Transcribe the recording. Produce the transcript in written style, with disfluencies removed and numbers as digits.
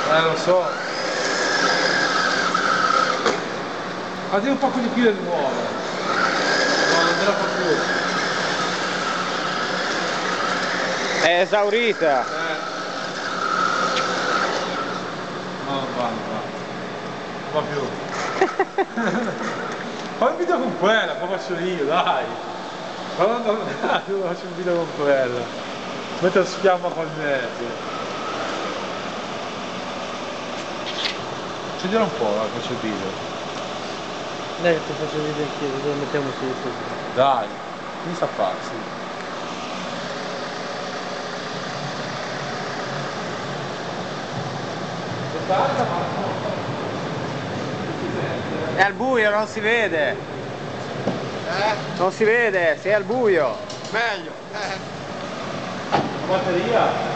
Lo so. Ma devo un po' di più del nuovo. No, non te la fa più. È esaurita. No, non va, non va. Non va più. Fai un video con quella, poi faccio io, dai. Ma non, io faccio un video con quella. Mentre schiamma col mezzo. Accendiela un po', faccio il video. Dai che ti faccio vedere anch'io, lo mettiamo su YouTube. Dai, mi sta pazzi. È al buio, non si vede. Non si vede, sei al buio. Meglio. La batteria?